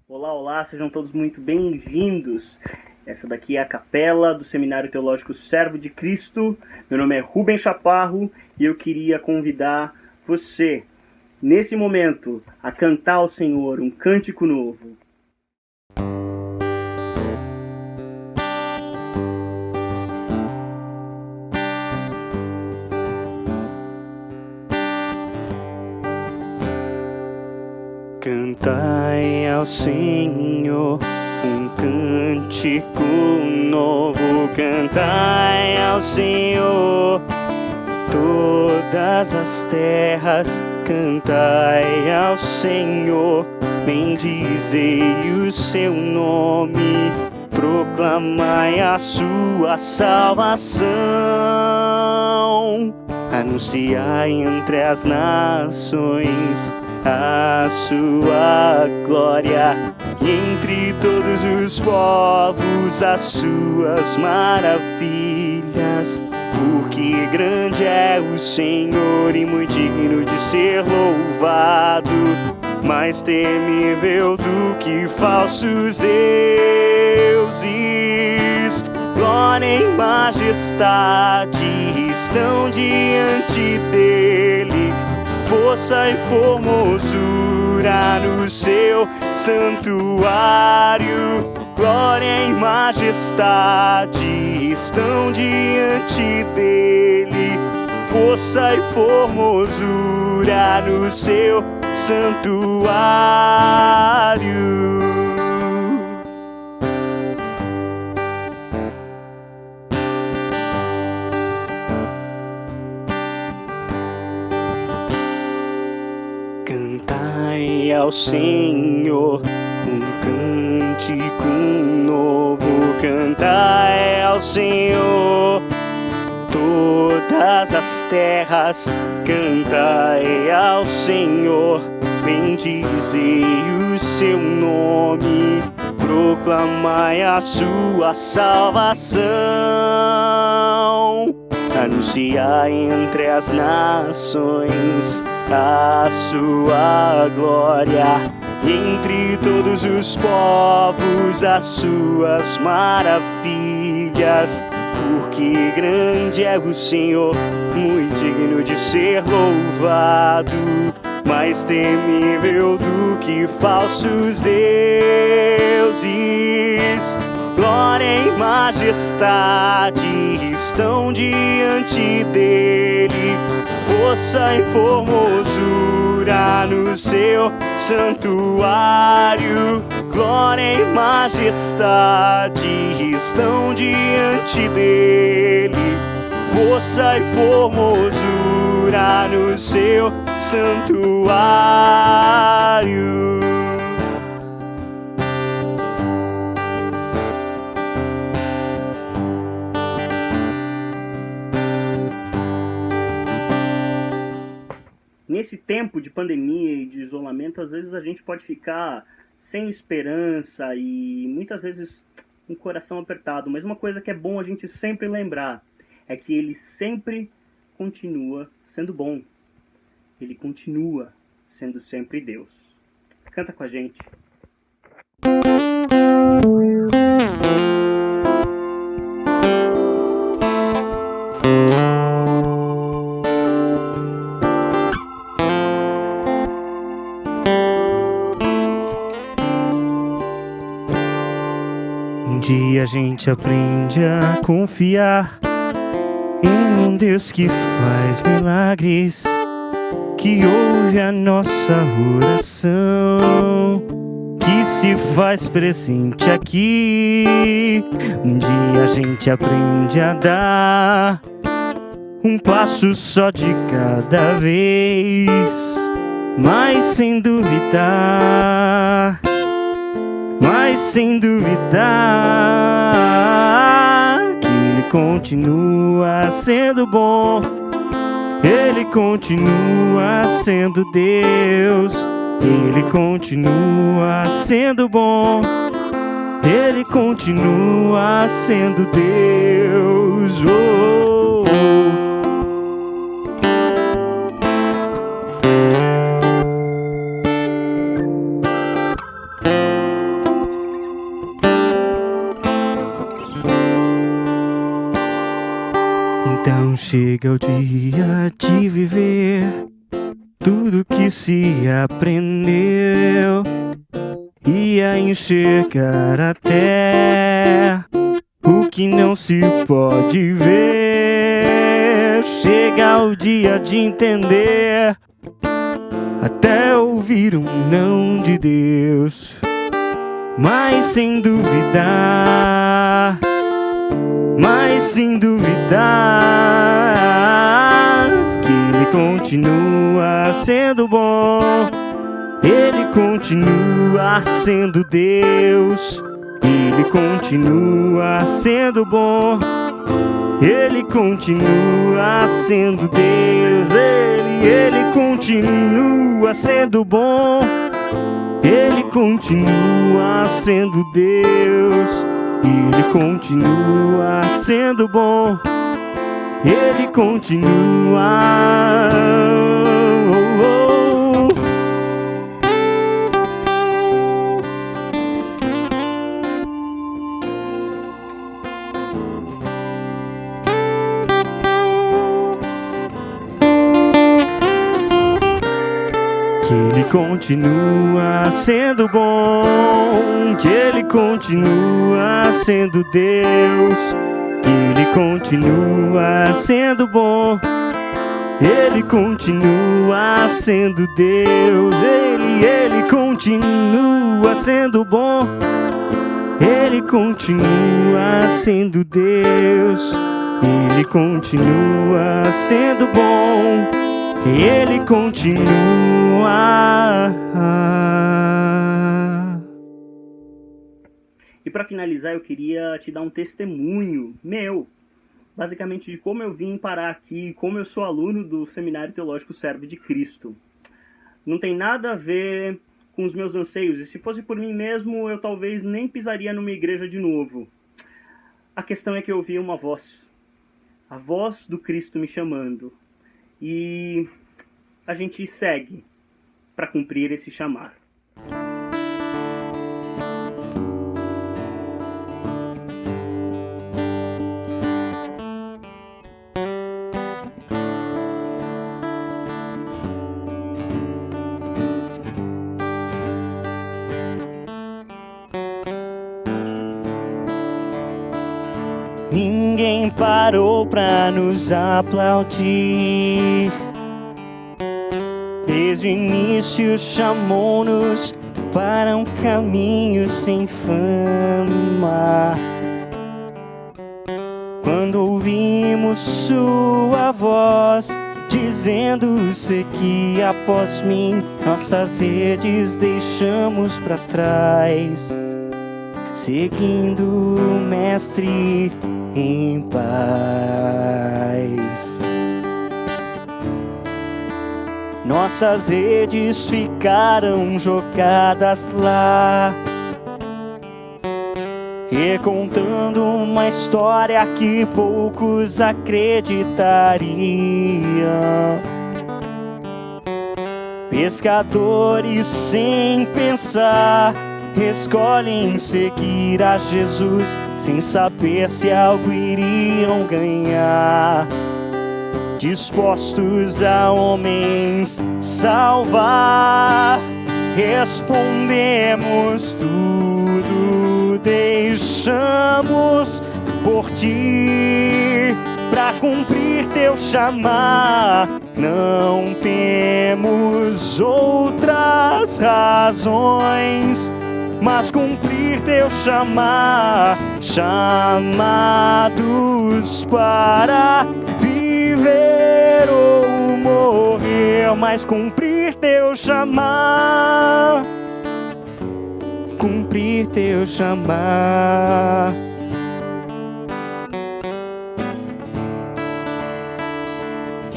Olá, olá, sejam todos muito bem-vindos. Essa daqui é a capela do Seminário Teológico Servo de Cristo. Meu nome é Rubem Chaparro e eu queria convidar você, nesse momento, a cantar ao Senhor um cântico novo. Cantai ao Senhor um cântico novo, cantai ao Senhor todas as terras, cantai ao Senhor, bendizei o seu nome, proclamai a sua salvação, anunciai entre as nações a sua glória, e entre todos os povos as suas maravilhas, porque grande é o Senhor e muito digno de ser louvado, mais temível do que falsos deuses. Glória e majestade estão diante dele, força e formosura no seu santuário. Glória e majestade estão diante dele, força e formosura no seu santuário. Cantai ao Senhor um cântico novo, cantai ao Senhor todas as terras, cantai ao Senhor, bendizei o seu nome, proclamai a sua salvação, anunciai entre as nações a sua glória, entre todos os povos as suas maravilhas, porque grande é o Senhor, muito digno de ser louvado, mais temível do que falsos deuses. Glória e majestade estão diante dele, força e formosura no seu santuário. Glória e majestade estão diante dele, força e formosura no seu santuário. Nesse tempo de pandemia e de isolamento, às vezes a gente pode ficar sem esperança e muitas vezes com o coração apertado. Mas uma coisa que é bom a gente sempre lembrar é que ele sempre continua sendo bom. Ele continua sendo sempre Deus. Canta com a gente. Um dia a gente aprende a confiar em um Deus que faz milagres, que ouve a nossa oração, que se faz presente aqui. Um dia a gente aprende a dar um passo só de cada vez, mas sem duvidar, que ele continua sendo bom, ele continua sendo Deus, ele continua sendo bom, ele continua sendo Deus. Oh, oh. Chega o dia de viver tudo que se aprendeu e a enxergar até o que não se pode ver. Chega o dia de entender, até ouvir um não de Deus, mas sem duvidar, que Ele continua sendo bom, Ele continua sendo Deus, Ele continua sendo bom, Ele continua sendo Deus, Ele continua sendo bom, Ele continua sendo Deus, Ele continua sendo bom, Ele continua. Que Ele continua sendo bom, que Ele continua sendo Deus, que Ele continua sendo bom, Ele continua sendo Deus, Ele continua sendo bom, Ele continua sendo Deus, Ele continua sendo bom, Ele continua. E para finalizar, eu queria te dar um testemunho meu, basicamente de como eu vim parar aqui, como eu sou aluno do Seminário Teológico Servo de Cristo. Não tem nada a ver com os meus anseios, e se fosse por mim mesmo, eu talvez nem pisaria numa igreja de novo. A questão é que eu ouvi uma voz, a voz do Cristo me chamando, e a gente segue para cumprir esse chamar. Ninguém parou pra nos aplaudir. Desde o início chamou-nos para um caminho sem fama. Quando ouvimos sua voz dizendo: segui após mim, nossas redes deixamos pra trás, seguindo o Mestre em paz. Nossas redes ficaram jogadas lá, recontando uma história que poucos acreditariam. Pescadores sem pensar escolhem seguir a Jesus, sem saber se algo iriam ganhar, dispostos a homens salvar. Respondemos: tudo deixamos por ti, pra cumprir teu chamar. Não temos outras razões, mas cumprir teu chamar. Chamados para viver ou morrer, mas cumprir teu chamar. Cumprir teu chamar.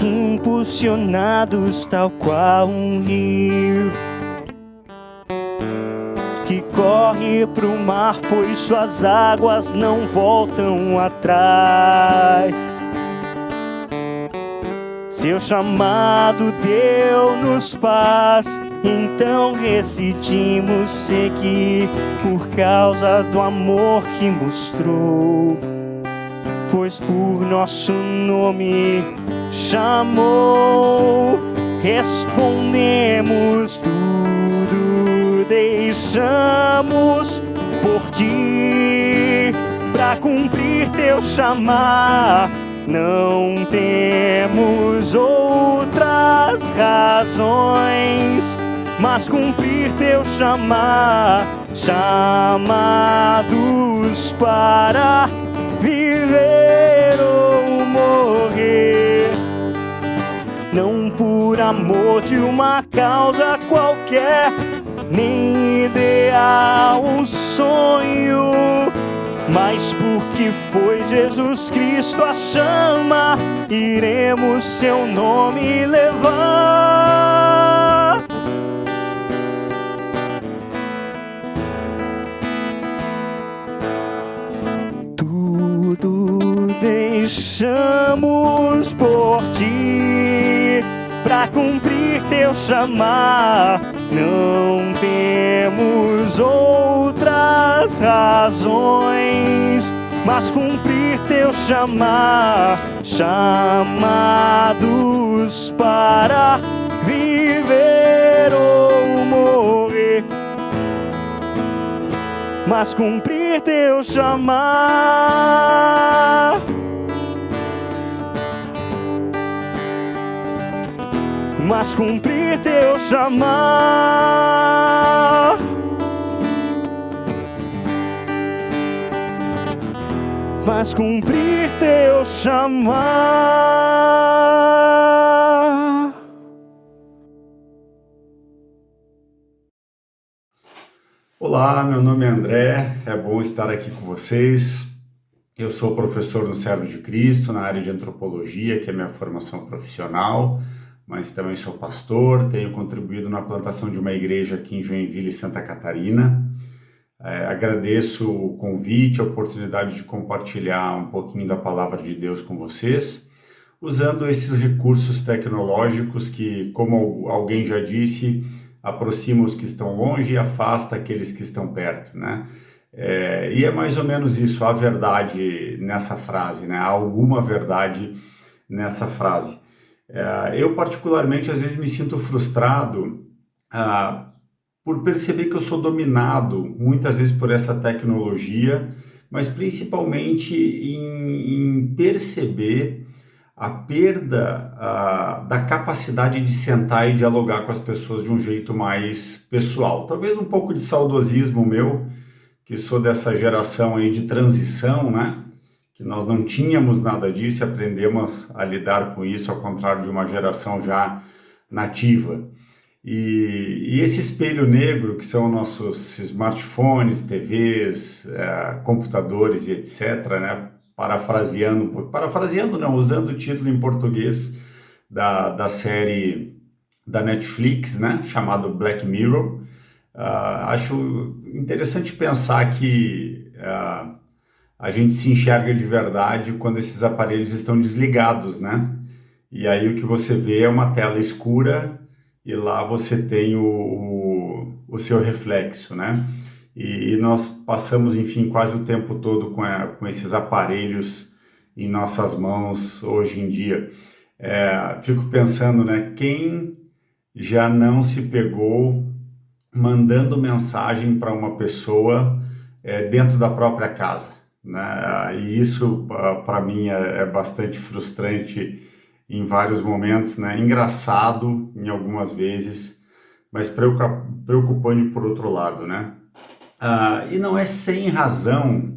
Impulsionados tal qual um rio que corre pro mar, pois suas águas não voltam atrás. Seu chamado deu-nos paz, então decidimos seguir, por causa do amor que mostrou. pois por nosso nome chamou. Respondemos tudo, deixamos por ti, pra cumprir teu chamar. Não temos outras razões, mas cumprir teu chamar. Chamados para viver ou morrer, não por amor de uma causa qualquer, nem ideal, um sonho, mas porque foi Jesus Cristo a chama, iremos seu nome levar. Tudo deixamos por ti, pra cumprir teu chamar. Não temos outras razões, mas cumprir teu chamar. Chamados para viver ou morrer, mas cumprir teu chamar. Mas cumprir teu chamar. Mas cumprir teu chamar. Olá, meu nome é André, é bom estar aqui com vocês. Eu sou professor no Servo de Cristo, na área de antropologia, que é minha formação profissional, mas também sou pastor, tenho contribuído na plantação de uma igreja aqui em Joinville, Santa Catarina. Agradeço o convite, a oportunidade de compartilhar um pouquinho da palavra de Deus com vocês, usando esses recursos tecnológicos que, como alguém já disse, aproxima os que estão longe e afasta aqueles que estão perto, né? E é mais ou menos isso, a verdade nessa frase, né? Há alguma verdade nessa frase. Eu particularmente às vezes me sinto frustrado por perceber que eu sou dominado muitas vezes por essa tecnologia, mas principalmente em perceber a perda da capacidade de sentar e dialogar com as pessoas de um jeito mais pessoal. Talvez um pouco de saudosismo meu, que sou dessa geração aí de transição, né? Que nós não tínhamos nada disso e aprendemos a lidar com isso, ao contrário de uma geração já nativa. E esse espelho negro, que são nossos smartphones, TVs, computadores e etc., né? Parafraseando não, usando o título em português da série da Netflix, né? Chamado Black Mirror. Acho interessante pensar que a gente se enxerga de verdade quando esses aparelhos estão desligados, né? E aí o que você vê é uma tela escura e lá você tem o seu reflexo, né? E nós passamos, enfim, quase o tempo todo com esses aparelhos em nossas mãos hoje em dia. Fico pensando, né? Quem já não se pegou mandando mensagem para uma pessoa dentro da própria casa, né? E isso, para mim, é bastante frustrante em vários momentos, né? Engraçado em algumas vezes, mas preocupante por outro lado, né? E não é sem razão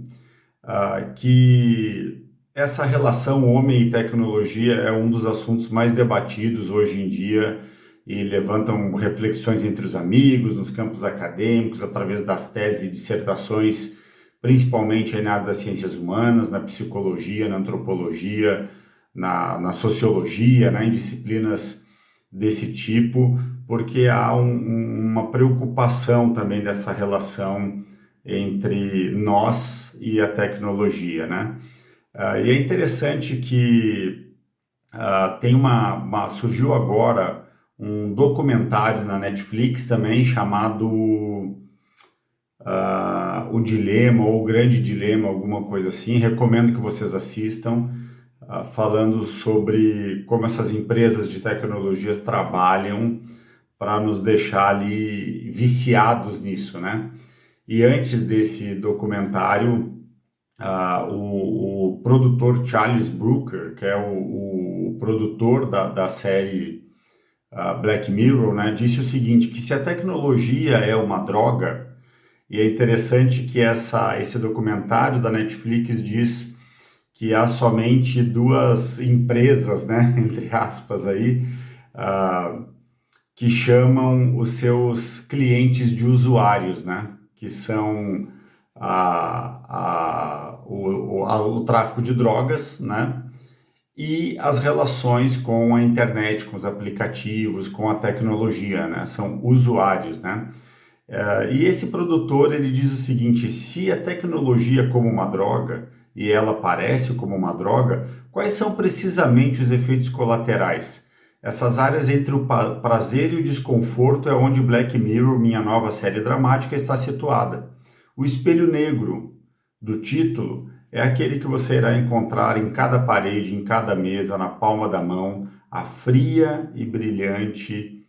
que essa relação homem e tecnologia é um dos assuntos mais debatidos hoje em dia e levantam reflexões entre os amigos, nos campos acadêmicos, através das teses e dissertações, principalmente na área das ciências humanas, na psicologia, na antropologia, na sociologia, né, em disciplinas desse tipo, porque há uma preocupação também dessa relação entre nós e a tecnologia, né? E é interessante que surgiu agora um documentário na Netflix também chamado O Dilema ou o Grande Dilema, alguma coisa assim. Recomendo que vocês assistam, falando sobre como essas empresas de tecnologias trabalham para nos deixar ali viciados nisso, né? E antes desse documentário, o produtor Charles Brooker, que é o produtor da série Black Mirror, né, disse o seguinte, que se a tecnologia é uma droga, e é interessante que esse documentário da Netflix diz que há somente duas empresas, né, entre aspas aí, que chamam os seus clientes de usuários, né, que são o tráfico de drogas, né, e as relações com a internet, com os aplicativos, com a tecnologia, né, são usuários, né. E esse produtor, ele diz o seguinte, se a tecnologia é como uma droga, e ela parece como uma droga, quais são precisamente os efeitos colaterais? Essas áreas entre o prazer e o desconforto é onde Black Mirror, minha nova série dramática, está situada. O espelho negro do título é aquele que você irá encontrar em cada parede, em cada mesa, na palma da mão, a fria e brilhante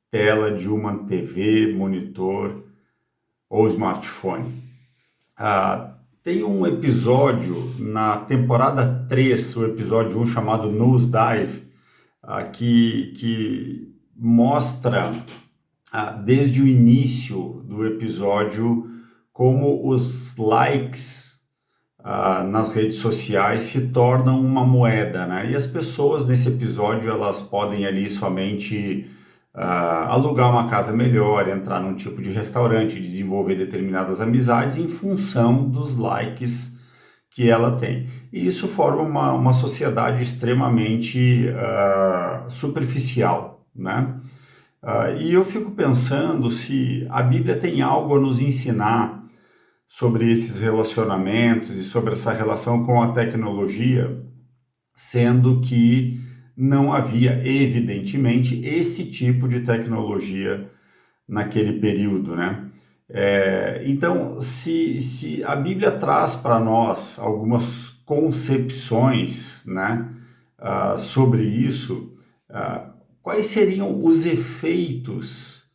tela de uma TV, monitor ou smartphone. Tem um episódio na temporada 3, o episódio 1 chamado Nosedive, que mostra desde o início do episódio como os likes nas redes sociais se tornam uma moeda, né? E as pessoas nesse episódio elas podem ali somente alugar uma casa melhor, entrar num tipo de restaurante, desenvolver determinadas amizades em função dos likes que ela tem. E isso forma uma sociedade extremamente superficial, né? E eu fico pensando se a Bíblia tem algo a nos ensinar sobre esses relacionamentos e sobre essa relação com a tecnologia, sendo que não havia, evidentemente, esse tipo de tecnologia naquele período, né? Então, se a Bíblia traz para nós algumas concepções, né, sobre isso, quais seriam os efeitos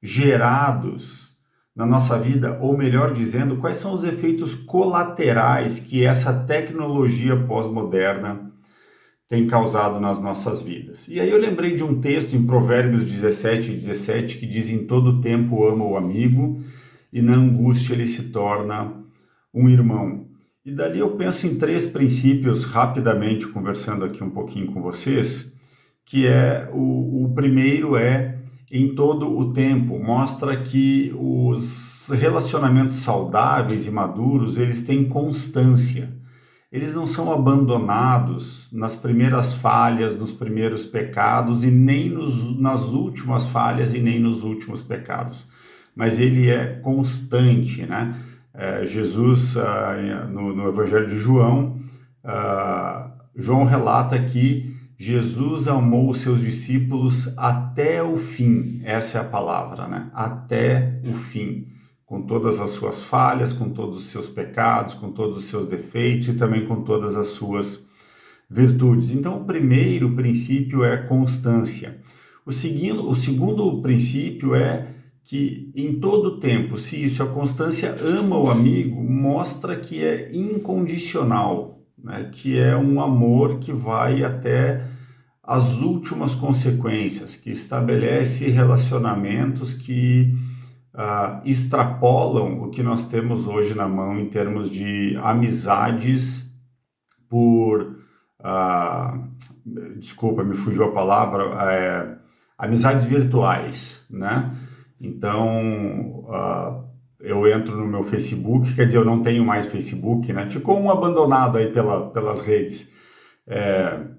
gerados na nossa vida, ou melhor dizendo, quais são os efeitos colaterais que essa tecnologia pós-moderna tem causado nas nossas vidas. E aí eu lembrei de um texto em Provérbios 17:17 que diz: em todo tempo ama o amigo e na angústia ele se torna um irmão. E dali eu penso em 3 princípios rapidamente, conversando aqui um pouquinho com vocês, que o primeiro em todo o tempo, mostra que os relacionamentos saudáveis e maduros, eles têm constância. Eles não são abandonados nas primeiras falhas, nos primeiros pecados e nem nas últimas falhas e nem nos últimos pecados. Mas ele é constante, né? Jesus, no Evangelho de João, João relata que Jesus amou os seus discípulos até o fim. Essa é a palavra, né? Até o fim. Com todas as suas falhas, com todos os seus pecados, com todos os seus defeitos e também com todas as suas virtudes. Então, o primeiro princípio é constância. O segundo princípio é que em todo tempo, se isso, a constância ama o amigo, mostra que é incondicional, né? Que é um amor que vai até as últimas consequências, que estabelece relacionamentos que extrapolam o que nós temos hoje na mão em termos de amizades desculpa, me fugiu a palavra, amizades virtuais, né? Então, eu entro no meu Facebook, quer dizer, eu não tenho mais Facebook, né? Ficou um abandonado aí pelas redes.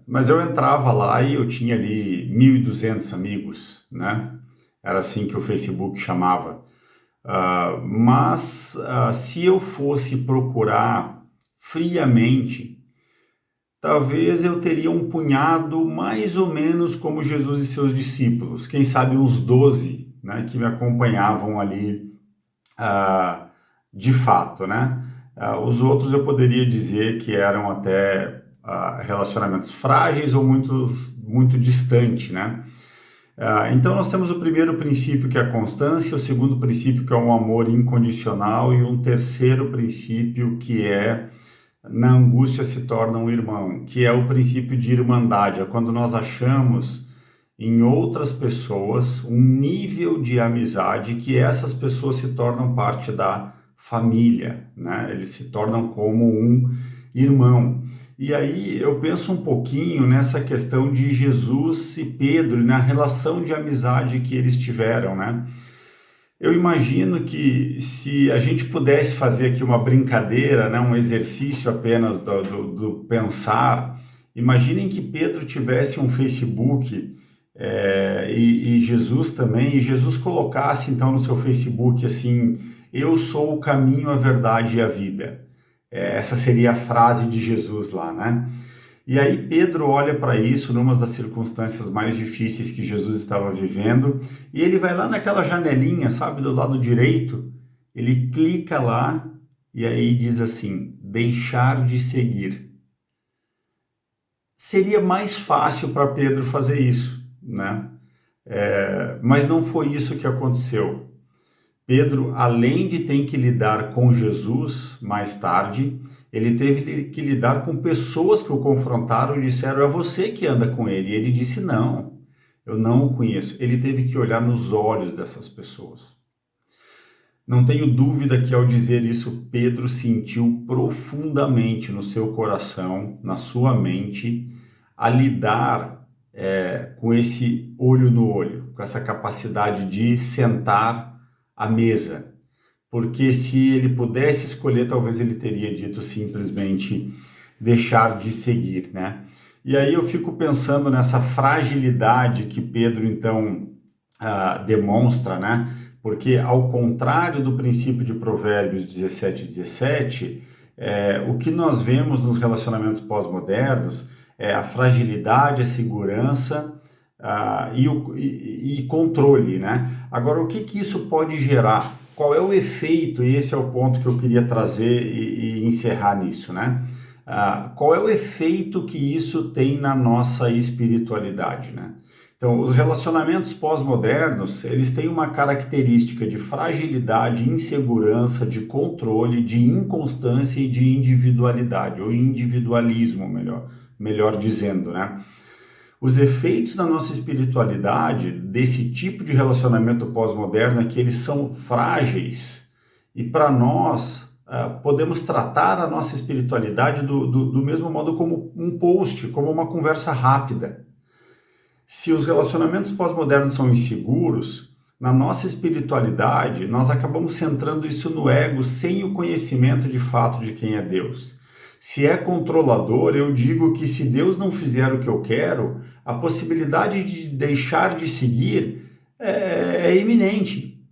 Mas eu entrava lá e eu tinha ali 1.200 amigos, né? Era assim que o Facebook chamava. Mas se eu fosse procurar friamente, talvez eu teria um punhado mais ou menos como Jesus e seus discípulos, quem sabe uns 12, né, que me acompanhavam ali de fato, né? Os outros eu poderia dizer que eram até relacionamentos frágeis ou muito distante, né? Então nós temos o primeiro princípio, que é a constância, o segundo princípio, que é um amor incondicional, e um terceiro princípio, que é na angústia se torna um irmão, que é o princípio de irmandade, é quando nós achamos em outras pessoas um nível de amizade que essas pessoas se tornam parte da família, né? Eles se tornam como um irmão. E aí eu penso um pouquinho nessa questão de Jesus e Pedro, na relação de amizade que eles tiveram, né? Eu imagino que se a gente pudesse fazer aqui uma brincadeira, né, um exercício apenas do pensar, imaginem que Pedro tivesse um Facebook e Jesus também, e Jesus colocasse então no seu Facebook assim: eu sou o caminho, a verdade e a vida. Essa seria a frase de Jesus lá, né? E aí Pedro olha para isso numa das circunstâncias mais difíceis que Jesus estava vivendo, e ele vai lá naquela janelinha, sabe, do lado direito, ele clica lá e aí diz assim: deixar de seguir. Seria mais fácil para Pedro fazer isso, né? Mas não foi isso que aconteceu. Pedro, além de ter que lidar com Jesus mais tarde, ele teve que lidar com pessoas que o confrontaram e disseram: é você que anda com ele. E ele disse: não, eu não o conheço. Ele teve que olhar nos olhos dessas pessoas. Não tenho dúvida que ao dizer isso, Pedro sentiu profundamente no seu coração, na sua mente, a lidar com esse olho no olho, com essa capacidade de sentar à mesa. Porque se ele pudesse escolher, talvez ele teria dito simplesmente deixar de seguir, né? E aí eu fico pensando nessa fragilidade que Pedro, então, demonstra, né? Porque, ao contrário do princípio de Provérbios 17:17, o que nós vemos nos relacionamentos pós-modernos é a fragilidade, a segurança e controle, né? Agora, o que isso pode gerar? Qual é o efeito? E esse é o ponto que eu queria trazer e encerrar nisso, né? Qual é o efeito que isso tem na nossa espiritualidade, né? Então, os relacionamentos pós-modernos, eles têm uma característica de fragilidade, insegurança, de controle, de inconstância e de individualidade, ou individualismo, melhor dizendo, né? Os efeitos da nossa espiritualidade, desse tipo de relacionamento pós-moderno, é que eles são frágeis. E para nós, podemos tratar a nossa espiritualidade do mesmo modo como um post, como uma conversa rápida. Se os relacionamentos pós-modernos são inseguros, na nossa espiritualidade, nós acabamos centrando isso no ego sem o conhecimento de fato de quem é Deus. Se é controlador, eu digo que se Deus não fizer o que eu quero, a possibilidade de deixar de seguir é iminente.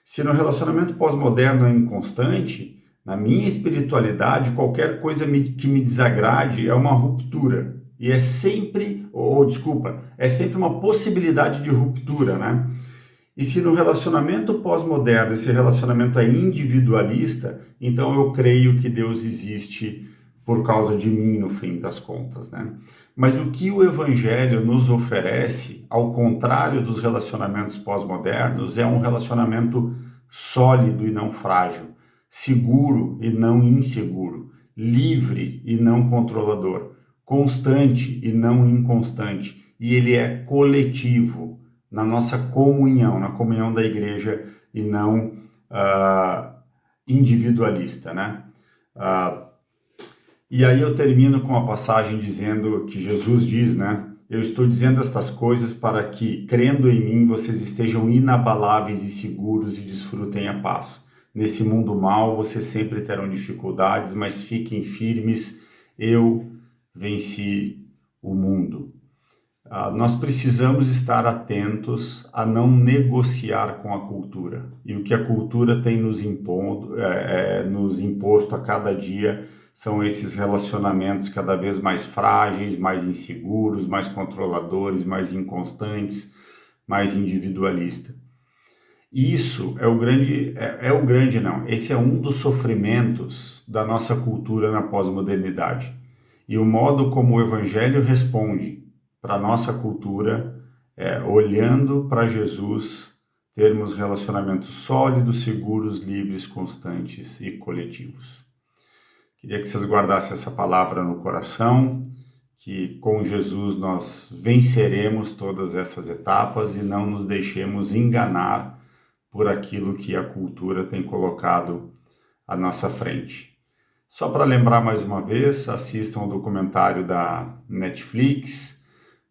Se no relacionamento pós-moderno é inconstante, na minha espiritualidade, qualquer coisa que me desagrade é uma ruptura. E é sempre uma possibilidade de ruptura, né? E se no relacionamento pós-moderno esse relacionamento é individualista, então eu creio que Deus existe por causa de mim, no fim das contas, né? Mas o que o Evangelho nos oferece, ao contrário dos relacionamentos pós-modernos, é um relacionamento sólido e não frágil, seguro e não inseguro, livre e não controlador, constante e não inconstante, e ele é coletivo, na nossa comunhão, na comunhão da igreja, e não individualista, né? E aí eu termino com a passagem dizendo que Jesus diz, né? Eu estou dizendo estas coisas para que, crendo em mim, vocês estejam inabaláveis e seguros e desfrutem a paz. Nesse mundo mau, vocês sempre terão dificuldades, mas fiquem firmes, eu venci o mundo. Nós precisamos estar atentos a não negociar com a cultura. E o que a cultura tem nos imposto a cada dia são esses relacionamentos cada vez mais frágeis, mais inseguros, mais controladores, mais inconstantes, mais individualistas. Isso é o grande não, esse é um dos sofrimentos da nossa cultura na pós-modernidade. E o modo como o Evangelho responde para a nossa cultura é olhando para Jesus, termos relacionamentos sólidos, seguros, livres, constantes e coletivos. Queria que vocês guardassem essa palavra no coração, que com Jesus nós venceremos todas essas etapas e não nos deixemos enganar por aquilo que a cultura tem colocado à nossa frente. Só para lembrar mais uma vez, assistam o documentário da Netflix.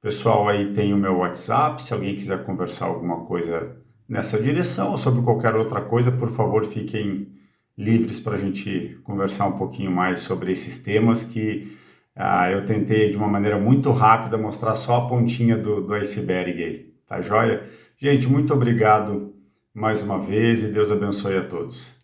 Pessoal, aí tem o meu WhatsApp, se alguém quiser conversar alguma coisa nessa direção ou sobre qualquer outra coisa, por favor, fiquem livres para a gente conversar um pouquinho mais sobre esses temas que eu tentei de uma maneira muito rápida mostrar só a pontinha do iceberg aí, tá joia? Gente, muito obrigado mais uma vez e Deus abençoe a todos.